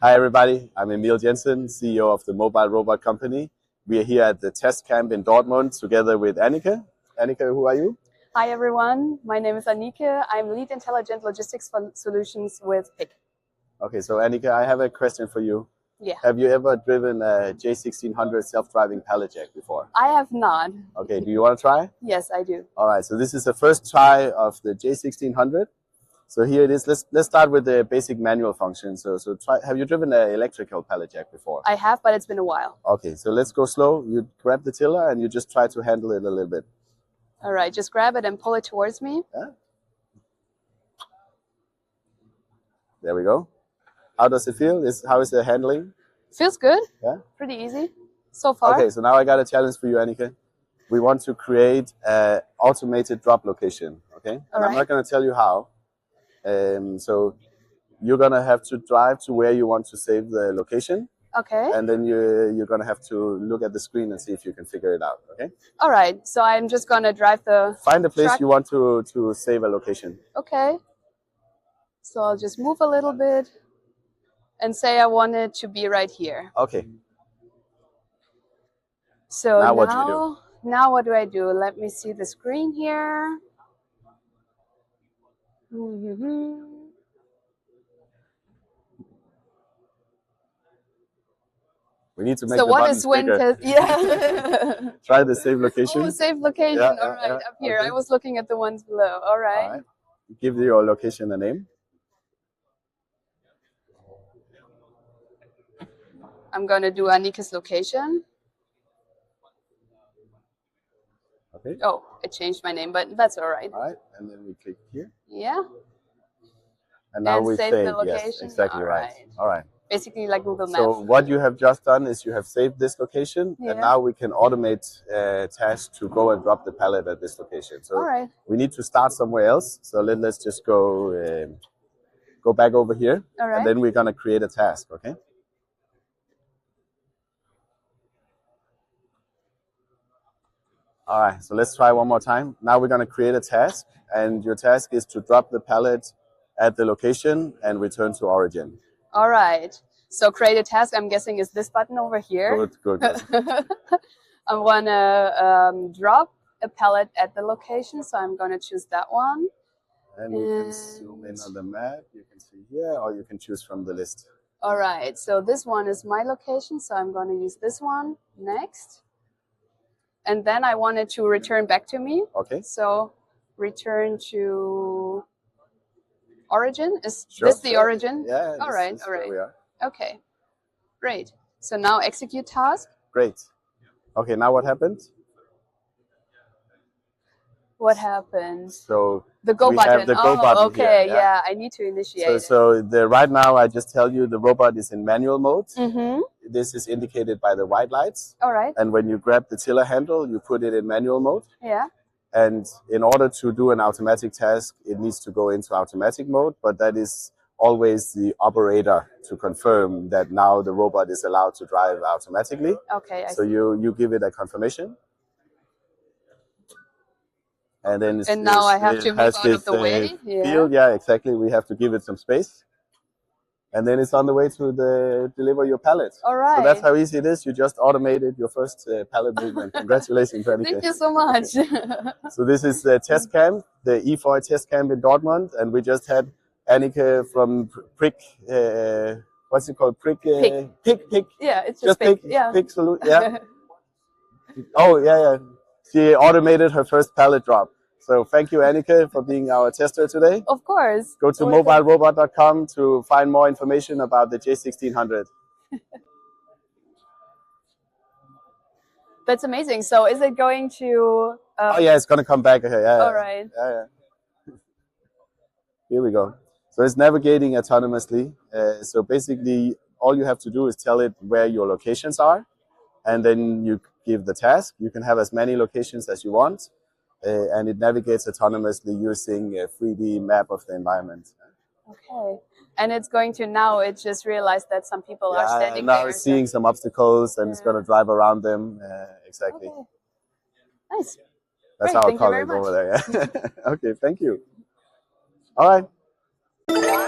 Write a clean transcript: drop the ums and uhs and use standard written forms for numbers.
Hi everybody, I'm Emil Jensen, CEO of the Mobile Robot Company. We are here at the test camp in Dortmund together with Anike. Anike, who are you? Hi everyone, my name is Anike. I'm Lead Intelligent Logistics Solutions with Pyck. Okay, so Anike, I have a question for you. Yeah. Have you ever driven a J1600 self-driving pallet jack before? I have not. Okay, do you want to try? Yes, I do. All right, so this is the first try of the J1600. So here it is. Let's start with the basic manual function. So have you driven an electrical pallet jack before? I have, but it's been a while. Okay, so let's go slow. You grab the tiller and you just try to handle it a little bit. All right, just grab it and pull it towards me. Yeah. There we go. How does it feel? How is the handling? Feels good. Yeah. Pretty easy so far. Okay, so now I got a challenge for you, Anike. We want to create an automated drop location. Okay. All right. I'm not going to tell you how. So you're going to have to drive to where you want to save the location. Okay. And then you're going to have to look at the screen and see if you can figure it out. Okay. All right. So I'm just going to drive the Find the place truck. you want to save a location. Okay. So I'll just move a little bit and say I want it to be right here. Okay. So now what do you do? Now what do I do? Let me see the screen here. We need to make so the what is when bigger. Yeah. Try the save location. Oh, save location. Yeah, all right, up here. Okay. I was looking at the ones below. All right. All right. Give your location a name. I'm going to do Anike's location. Okay. Oh, it changed my name, but that's all right. All right, and then we click here. Yeah. And now we save the location. Yes, exactly right. All right. Basically like Google Maps. So what you have just done is you have saved this location, and now we can automate tasks to go and drop the pallet at this location. So we need to start somewhere else. So let's just go back over here, and then we're going to create a task, okay? All right, so let's try one more time. Now we're going to create a task, and your task is to drop the pallet at the location and return to origin. All right. So create a task, I'm guessing, is this button over here. Good. I want to drop a pallet at the location, so I'm going to choose that one. And you can zoom in on the map. You can see here, or you can choose from the list. All right, so this one is my location, so I'm going to use this one next. And then I want it to return back to me. Okay. So return to origin. Is this the origin? Yeah. All right. Where we are. Okay. Great. So now execute task. Great. Okay. Now what happened? What happened? So the go button. Have the go button okay. Here, yeah. I need to initiate. So right now I just tell you the robot is in manual mode. Mm-hmm. This is indicated by the white lights. All right. And when you grab the tiller handle, you put it in manual mode. Yeah. And in order to do an automatic task, it needs to go into automatic mode, but that is always the operator to confirm that now the robot is allowed to drive automatically. Okay. So you give it a confirmation. And then now I have to move out of the way. Field. Yeah, exactly. We have to give it some space. And then it's on the way to deliver your pallet. All right. So that's how easy it is. You just automated your first pallet movement. Congratulations, Anike. Thank you so much. So this is the test camp, the IFOY Test Camp in Dortmund. And we just had Anike from Pyck. What's it called? Pyck. Pyck. Yeah, it's just Pyck. Yeah. Pyck solution. Yeah. Oh, yeah. She automated her first pallet drop. So thank you, Anike, for being our tester today. Of course. Go to mobilerobot.com to find more information about the J1600. That's amazing. So is it going to... oh, yeah, it's going to come back here. Yeah, all right. Yeah. Here we go. So it's navigating autonomously. So basically, all you have to do is tell it where your locations are. And then you give the task. You can have as many locations as you want. And it navigates autonomously using a 3D map of the environment. Okay. And it's going to now, it just realized that some people are standing there. Now it's seeing some obstacles and it's going to drive around them. Exactly. Okay. Nice. That's Great. our colleague over there. Yeah. Okay, thank you. All right.